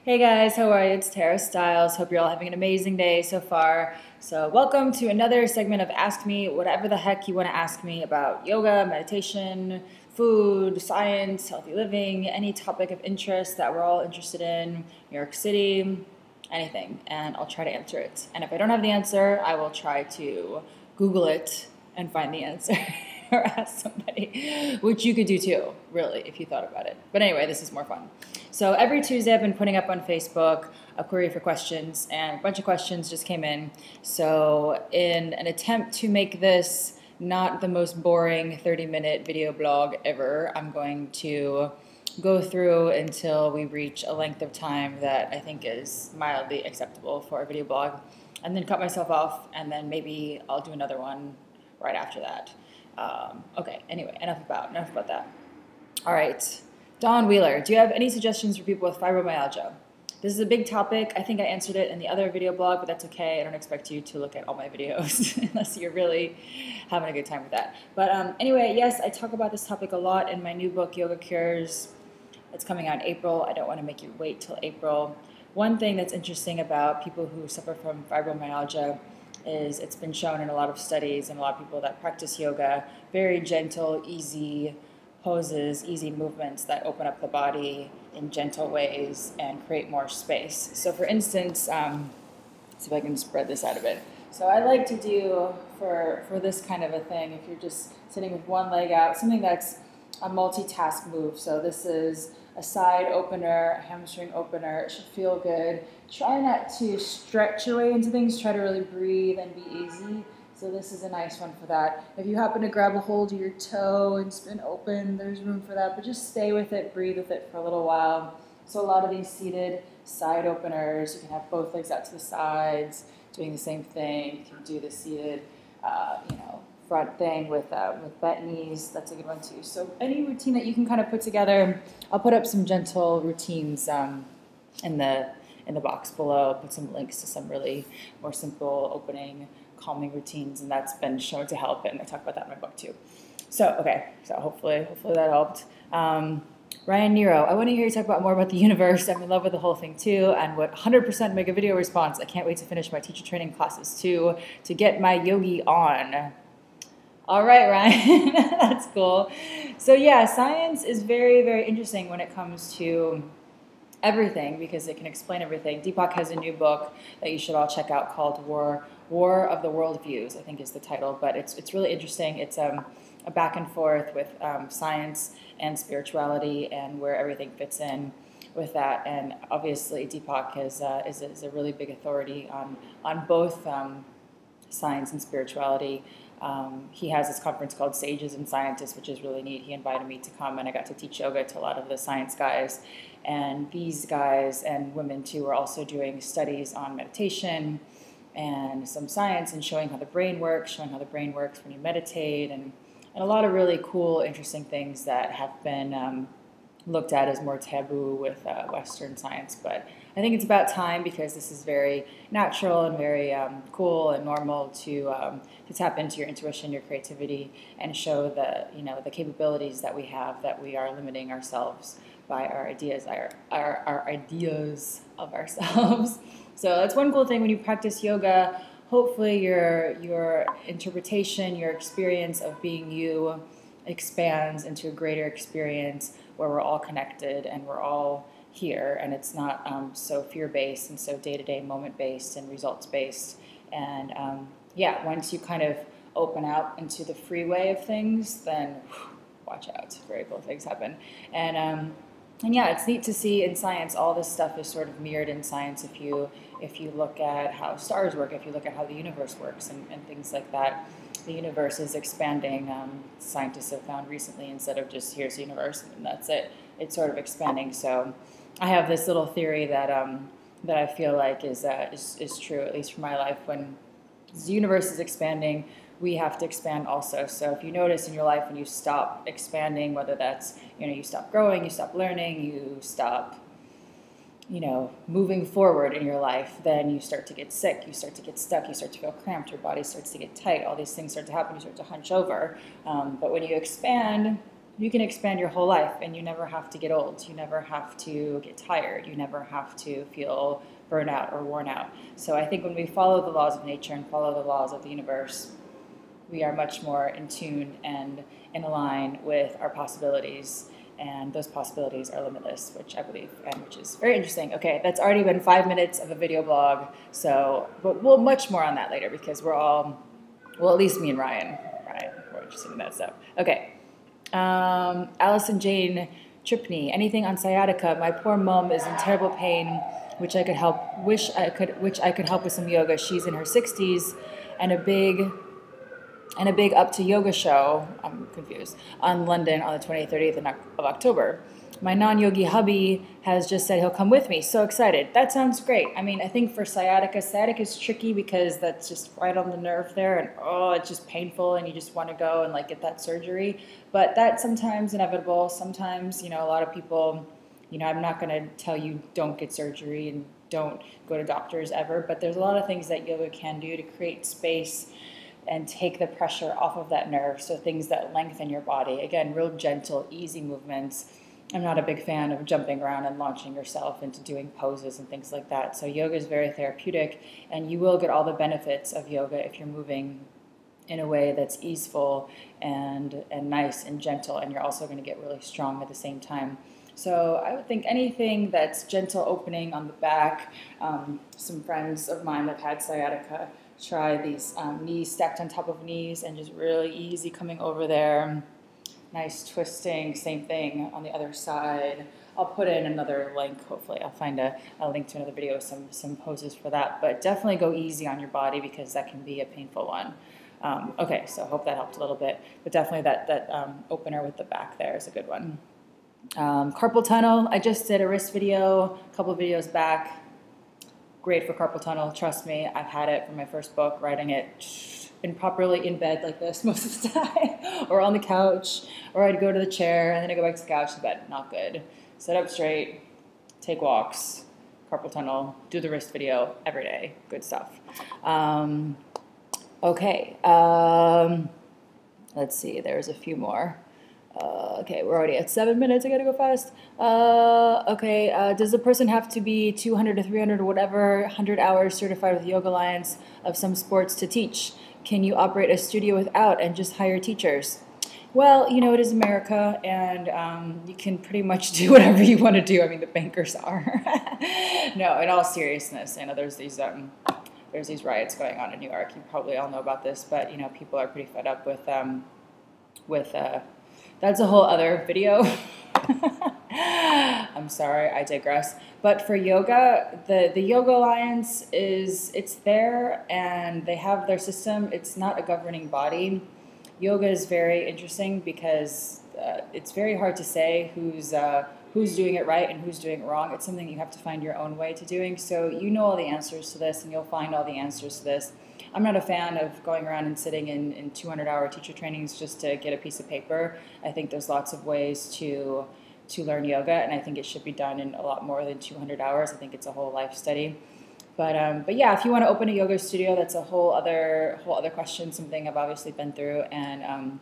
Hey guys, how are you? It's Tara Stiles. Hope you're all having an amazing day so far. So, welcome to another segment of Ask Me whatever the heck you want to ask me about yoga, meditation, food, science, healthy living, any topic of interest that we're all interested in, New York City, anything, and I'll try to answer it. And if I don't have the answer, I will try to Google it and find the answer. Or ask somebody, which you could do too, really, if you thought about it. But anyway, this is more fun. So every Tuesday I've been putting up on Facebook a query for questions, and a bunch of questions just came in. So in an attempt to make this not the most boring 30-minute video blog ever, I'm going to go through until we reach a length of time that I think is mildly acceptable for a video blog, and then cut myself off, and then maybe I'll do another one right after that. Okay, anyway, enough about that. All right, Dawn Wheeler, do you have any suggestions for people with fibromyalgia? This is a big topic. I think I answered it in the other video blog, but that's okay. I don't expect you to look at all my videos unless you're really having a good time with that. But anyway, yes, I talk about this topic a lot in my new book, Yoga Cures. It's coming out in April. I don't want to make you wait till April. One thing that's interesting about people who suffer from fibromyalgia is it's been shown in a lot of studies and a lot of people that practice yoga, very gentle, easy poses, easy movements that open up the body in gentle ways and create more space. So for instance, see if I can spread this out a bit. So I like to do for this kind of a thing, if you're just sitting with one leg out, something that's a multitask move. So this is a side opener, a hamstring opener. It should feel good. Try not to stretch your way into things. Try to really breathe and be easy. So this is a nice one for that. If you happen to grab a hold of your toe and spin open, there's room for that. But just stay with it, breathe with it for a little while. So a lot of these seated side openers, you can have both legs out to the sides, doing the same thing. You can do the seated, front thing with bent knees. That's a good one too. So any routine that you can kind of put together, I'll put up some gentle routines in the box below. Put some links to some really more simple opening, calming routines, and that's been shown to help. And I talk about that in my book too. So okay, so hopefully that helped. Ryan Nero, I want to hear you talk more about the universe. I'm in love with the whole thing too, and would 100% make a video response. I can't wait to finish my teacher training classes too to get my yogi on. All right, Ryan, that's cool. So yeah, science is very, very interesting when it comes to everything because it can explain everything. Deepak has a new book that you should all check out called War of the Worldviews, I think is the title, but it's really interesting. It's a back and forth with science and spirituality and where everything fits in with that. And obviously Deepak is a really big authority on both science and spirituality. He has this conference called Sages and Scientists, which is really neat. He invited me to come, and I got to teach yoga to a lot of the science guys. And these guys and women, too, are also doing studies on meditation and some science and showing how the brain works when you meditate, and a lot of really cool, interesting things that have been looked at as more taboo with Western science. But I think it's about time because this is very natural and very cool and normal to tap into your intuition, your creativity, and show the capabilities that we have, that we are limiting ourselves by our ideas of ourselves. So that's one cool thing when you practice yoga. Hopefully your interpretation, your experience of being you expands into a greater experience where we're all connected and we're all here, and it's not so fear-based and so day-to-day moment-based and results-based. And once you kind of open out into the freeway of things, then watch out, very cool things happen. And yeah, it's neat to see in science all this stuff is sort of mirrored in science if you look at how stars work, if you look at how the universe works and things like that. The universe is expanding. Scientists have found recently, instead of just here's the universe and that's it, it's sort of expanding. So I have this little theory that I feel like is true, at least for my life. When the universe is expanding, we have to expand also. So if you notice in your life when you stop expanding, whether that's you stop growing, you stop learning, you stop moving forward in your life, then you start to get sick, you start to get stuck, you start to feel cramped, your body starts to get tight, all these things start to happen, you start to hunch over. But when you expand, you can expand your whole life, and you never have to get old. You never have to get tired. You never have to feel burnout or worn out. So I think when we follow the laws of nature and follow the laws of the universe, we are much more in tune and in line with our possibilities, and those possibilities are limitless, which I believe, and which is very interesting. Okay, that's already been 5 minutes of a video blog, so, but we'll much more on that later, because we're all, well, at least me and Ryan, we're interested in that stuff. Okay, Allison Jane Tripney, anything on sciatica? My poor mom is in terrible pain, which I could help, which I could help with some yoga. She's in her 60s, and a big up to yoga show, I'm confused, on London on the 20th, 30th of October. My non-yogi hubby has just said he'll come with me. So excited. That sounds great. I mean, I think for sciatica is tricky because that's just right on the nerve there, and oh, it's just painful, and you just want to go and like get that surgery. But that's sometimes inevitable. Sometimes, you know, a lot of people, you know, I'm not going to tell you don't get surgery and don't go to doctors ever, but there's a lot of things that yoga can do to create space and take the pressure off of that nerve. So things that lengthen your body. Again, real gentle, easy movements. I'm not a big fan of jumping around and launching yourself into doing poses and things like that. So yoga is very therapeutic, and you will get all the benefits of yoga if you're moving in a way that's easeful and nice and gentle, and you're also going to get really strong at the same time. So I would think anything that's gentle opening on the back. Some friends of mine that had sciatica try these knees stacked on top of knees and just really easy coming over there. Nice twisting, same thing on the other side. I'll put in another link, hopefully I'll find a link to another video with some poses for that, but definitely go easy on your body because that can be a painful one. Okay, so I hope that helped a little bit, but definitely that opener with the back there is a good one. Carpal tunnel, I just did a wrist video a couple of videos back. Great for carpal tunnel, trust me. I've had it from my first book, writing it improperly in bed like this most of the time, or on the couch, or I'd go to the chair and then I go back to the couch to bed. Not good. Sit up straight, take walks, carpal tunnel, do the wrist video every day. Good stuff. Okay, let's see, there's a few more. Okay, we're already at 7 minutes. I gotta go fast. Does the person have to be 200 to 300 or whatever, 100 hours certified with Yoga Alliance of some sports to teach? Can you operate a studio without and just hire teachers? Well, you know, it is America, and you can pretty much do whatever you want to do. I mean, the bankers are. No, in all seriousness, I know there's these riots going on in New York. You probably all know about this, but you know, people are pretty fed up with that's a whole other video. I'm sorry, I digress. But for yoga, the Yoga Alliance it's there, and they have their system. It's not a governing body. Yoga is very interesting because it's very hard to say who's doing it right and who's doing it wrong. It's something you have to find your own way to doing. So you know all the answers to this, and you'll find all the answers to this. I'm not a fan of going around and sitting in 200-hour teacher trainings just to get a piece of paper. I think there's lots of ways to learn yoga, and I think it should be done in a lot more than 200 hours. I think it's a whole life study. But yeah, if you want to open a yoga studio, that's a whole other question. Something I've obviously been through and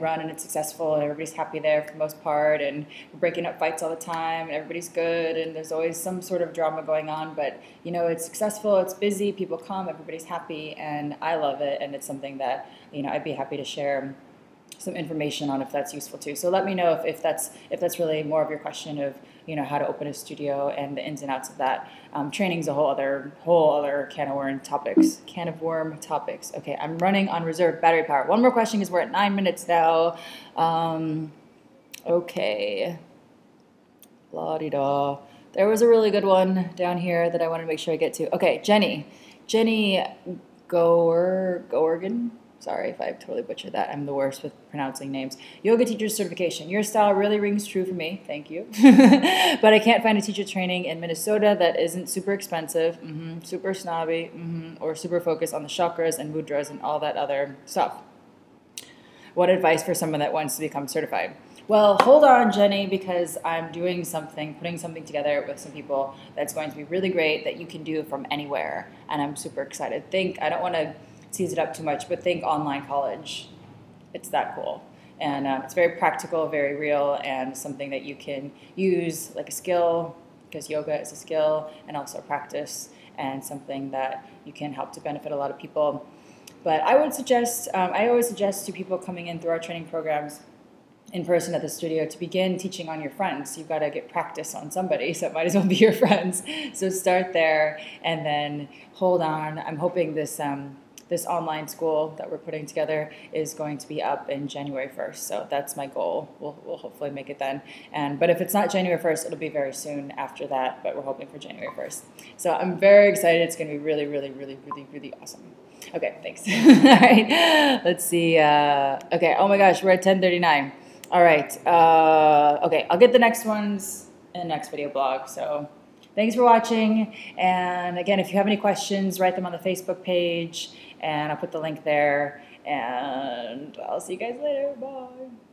run, and it's successful, and everybody's happy there for the most part, and we're breaking up fights all the time, and everybody's good, and there's always some sort of drama going on, but you know, it's successful, it's busy, people come, everybody's happy, and I love it, and it's something that, you know, I'd be happy to share some information on if that's useful too. So let me know if that's really more of your question of, you know, how to open a studio and the ins and outs of that. Training's a whole other can of worm topics. Okay, I'm running on reserve battery power. One more question because we're at 9 minutes now. Okay. La-di-da. There was a really good one down here that I want to make sure I get to. Okay, Jenny Gorgan. Sorry if I totally butchered that. I'm the worst with pronouncing names. Yoga teacher certification. Your style really rings true for me. Thank you. But I can't find a teacher training in Minnesota that isn't super expensive, super snobby, or super focused on the chakras and mudras and all that other stuff. What advice for someone that wants to become certified? Well, hold on, Jenny, because I'm doing something, putting something together with some people that's going to be really great that you can do from anywhere. And I'm super excited. I don't want to tease it up too much, but think online college. It's that cool. And it's very practical, very real, and something that you can use like a skill, because yoga is a skill and also a practice, and something that you can help to benefit a lot of people. But I would suggest, I always suggest to people coming in through our training programs in person at the studio to begin teaching on your friends. You've got to get practice on somebody, so it might as well be your friends. So start there and then hold on. I'm hoping this this online school that we're putting together is going to be up in January 1st. So that's my goal. We'll hopefully make it then. But if it's not January 1st, it'll be very soon after that, but we're hoping for January 1st. So I'm very excited. It's going to be really, really, really, really, really awesome. Okay, thanks. All right, let's see. Okay, oh my gosh, we're at 10:39. All right, okay, I'll get the next ones in the next video blog. So thanks for watching. And again, if you have any questions, write them on the Facebook page, and I'll put the link there. And I'll see you guys later. Bye.